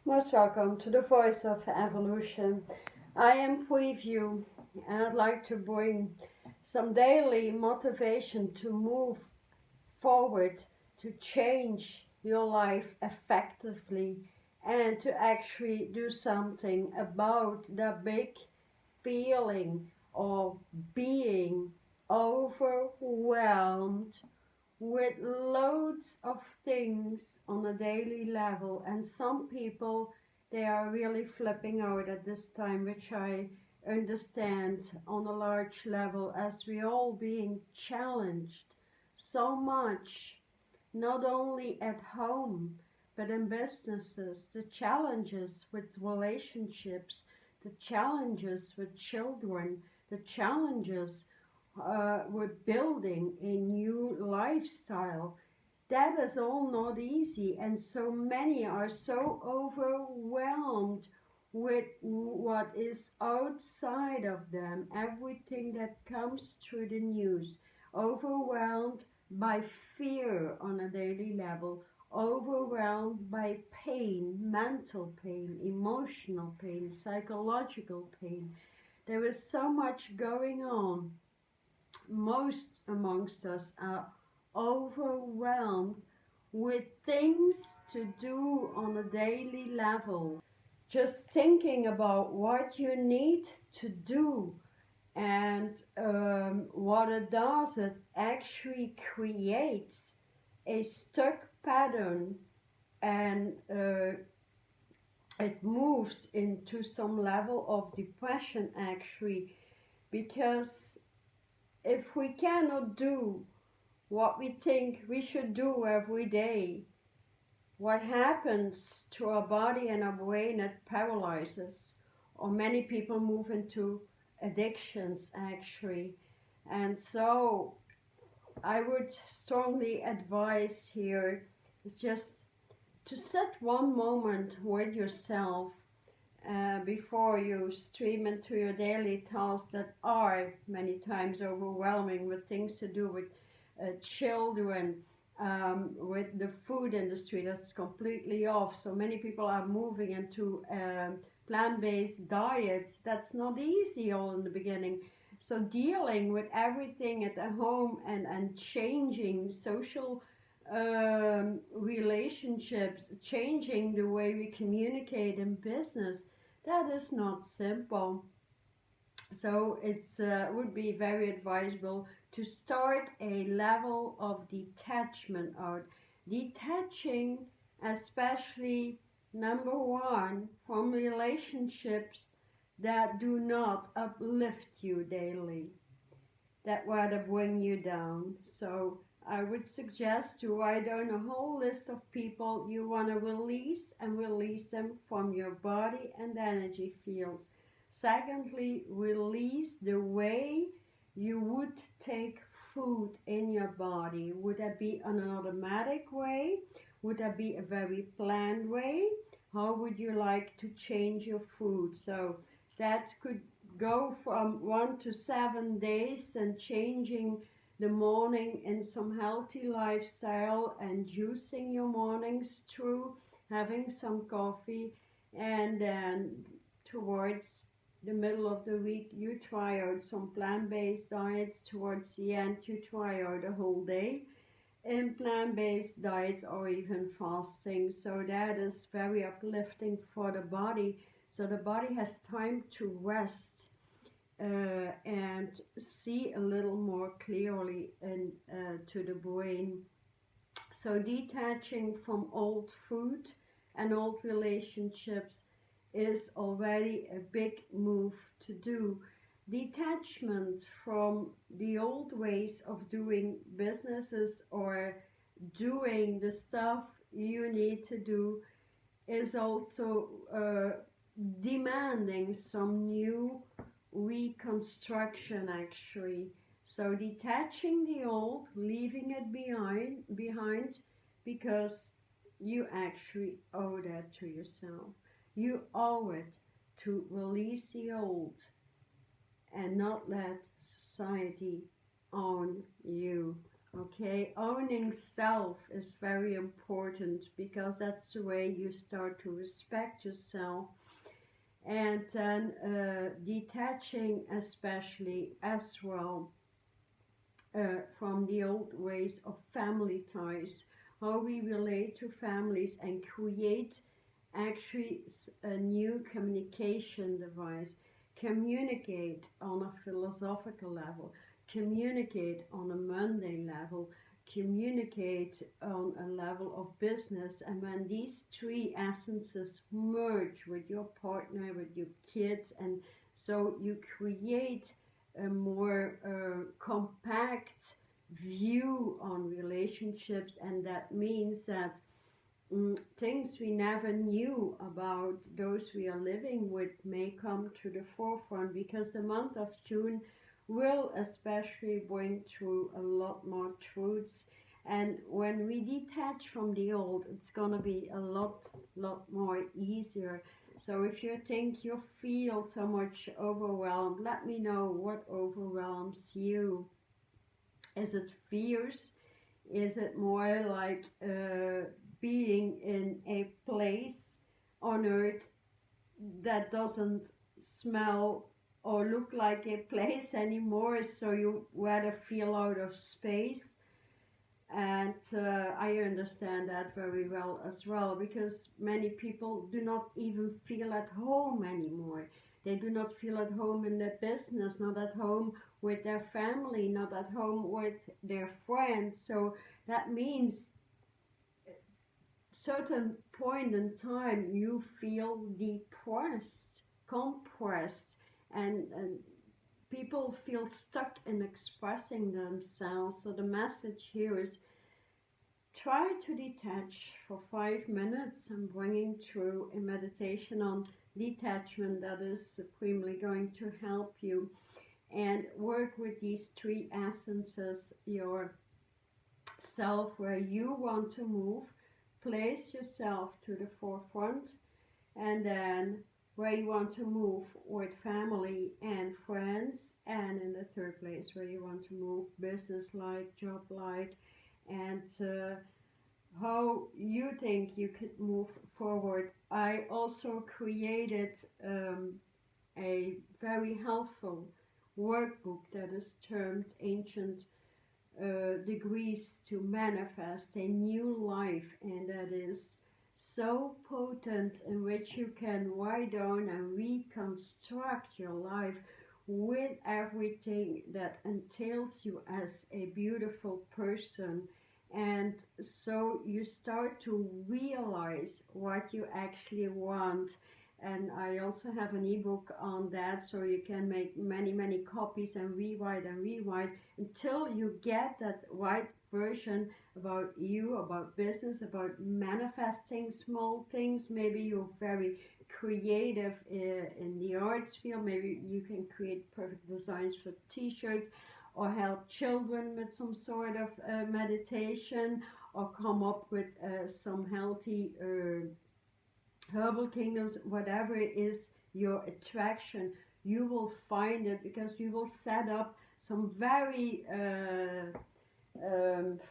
Most welcome to the Voice of Evolution. I am Preview, and I'd like to bring some daily motivation to move forward, to change your life effectively, and to actually do something about the big feeling of being overwhelmed with loads of things on a daily level. And some people, they are really flipping out at this time, which I understand on a large level, as we all being challenged so much, not only at home but in businesses. The challenges with relationships, the challenges with children, the challenges with building a new lifestyle. That is all not easy, and so many are so overwhelmed with what is outside of them, everything that comes through the news, overwhelmed by fear on a daily level, overwhelmed by pain, mental pain, emotional pain, psychological pain. There is so much going on. Most amongst us are overwhelmed with things to do on a daily level. Just thinking about what you need to do and what it does, it actually creates a stuck pattern, and it moves into some level of depression actually, because if we cannot do what we think we should do every day, what happens to our body and our brain? It paralyzes, or many people move into addictions actually. And so I would strongly advise here is just to set one moment with yourself before you stream into your daily tasks that are many times overwhelming, with things to do with children, with the food industry that's completely off. So many people are moving into plant-based diets. That's not easy all in the beginning. So dealing with everything at the home, and changing social relationships, changing the way we communicate in business, that is not simple. So it's would be very advisable to start a level of detachment out. Detaching, especially number one, from relationships that do not uplift you daily, that rather bring you down. So I would suggest to write down a whole list of people you want to release, and release them from your body and energy fields. Secondly, release the way you would take food in your body. Would that be an automatic way? Would that be a very planned way? How would you like to change your food? So that could go from 1 to 7 days, and changing the morning in some healthy lifestyle, and juicing your mornings through having some coffee, and then towards the middle of the week you try out some plant-based diets. Towards the end you try out a whole day in plant-based diets, or even fasting. So that is very uplifting for the body, so the body has time to rest and see a little more clearly in, to the brain. So detaching from old food and old relationships is already a big move to do. Detachment from the old ways of doing businesses, or doing the stuff you need to do, is also demanding some new reconstruction actually. So detaching the old, leaving it behind, because you actually owe that to yourself. You owe it to release the old and not let society own you. Okay, owning self is very important because that's the way you start to respect yourself. And then detaching, especially as well, from the old ways of family ties, how we relate to families, and create actually a new communication device. Communicate on a philosophical level, communicate on a mundane level, communicate on a level of business. And when these three essences merge with your partner, with your kids, and so you create a more compact view on relationships. And that means that things we never knew about those we are living with may come to the forefront, because the month of June will especially bring through a lot more truths. And when we detach from the old, it's gonna be a lot more easier. So if you think you feel so much overwhelmed, let me know what overwhelms you. Is it fears? Is it more like being in a place on earth that doesn't smell or look like a place anymore, so you rather feel out of space? And I understand that very well as well, because many people do not even feel at home anymore. They do not feel at home in their business, not at home with their family, not at home with their friends. So that means certain point in time you feel depressed, compressed, and people feel stuck in expressing themselves. So the message here is, try to detach for 5 minutes. I'm bringing through a meditation on detachment that is supremely going to help you, and work with these three essences: your self, where you want to move, place yourself to the forefront, and then where you want to move with family and friends, and in the third place where you want to move business-like, job-like, and how you think you could move forward. I also created a very helpful workbook that is termed Ancient Degrees to Manifest a New Life, and that is so potent, in which you can write down and reconstruct your life with everything that entails you as a beautiful person. And so you start to realize what you actually want. And I also have an ebook on that, so you can make many copies and rewrite until you get that right version about you, about business, about manifesting small things. Maybe you're very creative in the arts field. Maybe you can create perfect designs for t-shirts, or help children with some sort of meditation, or come up with some healthy herbal kingdoms. Whatever it is your attraction, you will find it, because we will set up some very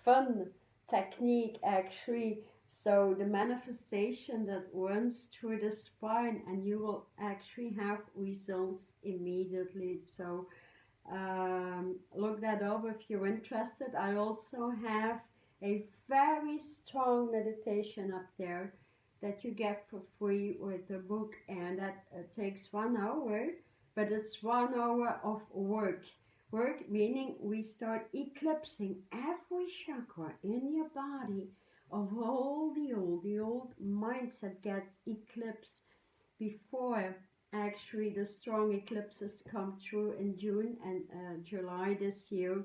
fun technique actually. So the manifestation that runs through the spine, and you will actually have results immediately. So look that up if you're interested. I also have a very strong meditation up there that you get for free with the book, and that takes 1 hour, but it's 1 hour of work. Work meaning we start eclipsing every chakra in your body of all the old mindset gets eclipsed before actually the strong eclipses come through in June and July this year.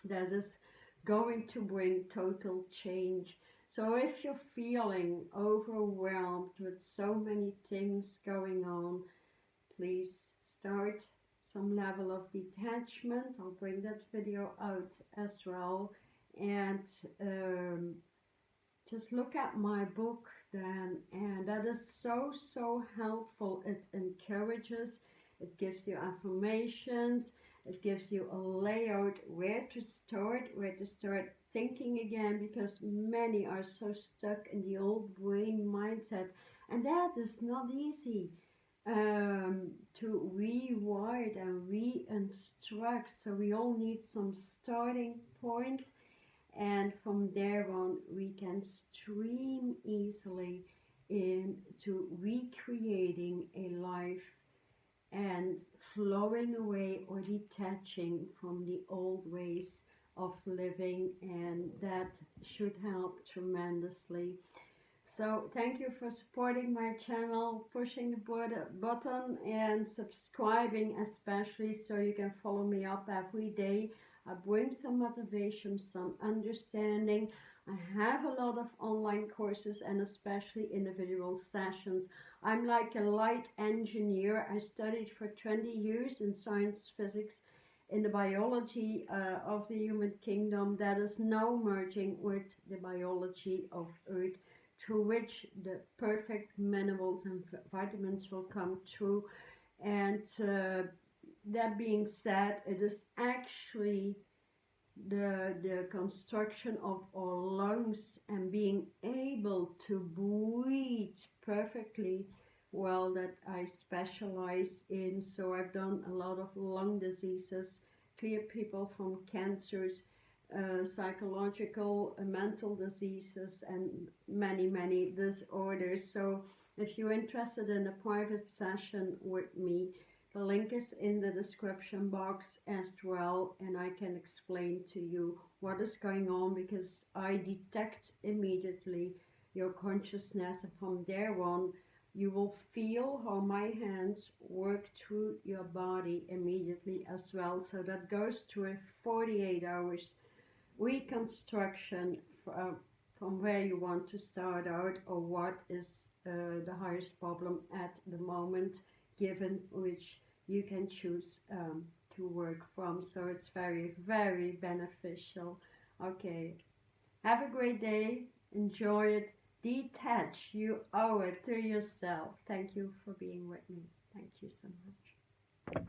That is going to bring total change. So if you're feeling overwhelmed with so many things going on, please start some level of detachment. I'll bring that video out as well. And just look at my book then, and that is so helpful. It encourages, it gives you affirmations, It gives you a layout where to start thinking again, because many are so stuck in the old brain mindset, and that is not easy to rewire and re-instruct. So we all need some starting point, and from there on we can stream easily into recreating a life and flowing away or detaching from the old ways of living, and that should help tremendously. So thank you for supporting my channel, pushing the button and subscribing, especially so you can follow me up every day. I bring some motivation, some understanding. I have a lot of online courses and especially individual sessions. I'm like a light engineer. I studied for 20 years in science, physics, in the biology of the human kingdom that is now merging with the biology of Earth, through which the perfect minerals and vitamins will come through. And that being said, it is actually the construction of our lungs and being able to breathe perfectly well that I specialize in. So I've done a lot of lung diseases, cleared people from cancers, psychological, mental diseases, and many disorders. So if you're interested in a private session with me, the link is in the description box as well, and I can explain to you what is going on, because I detect immediately your consciousness, and from there on you will feel how my hands work through your body immediately as well. So that goes to a 48 hours reconstruction from where you want to start out, or what is the highest problem at the moment, given which you can choose to work from. So it's very beneficial. Okay, have a great day, enjoy it, detach, you owe it to yourself. Thank you for being with me. Thank you so much.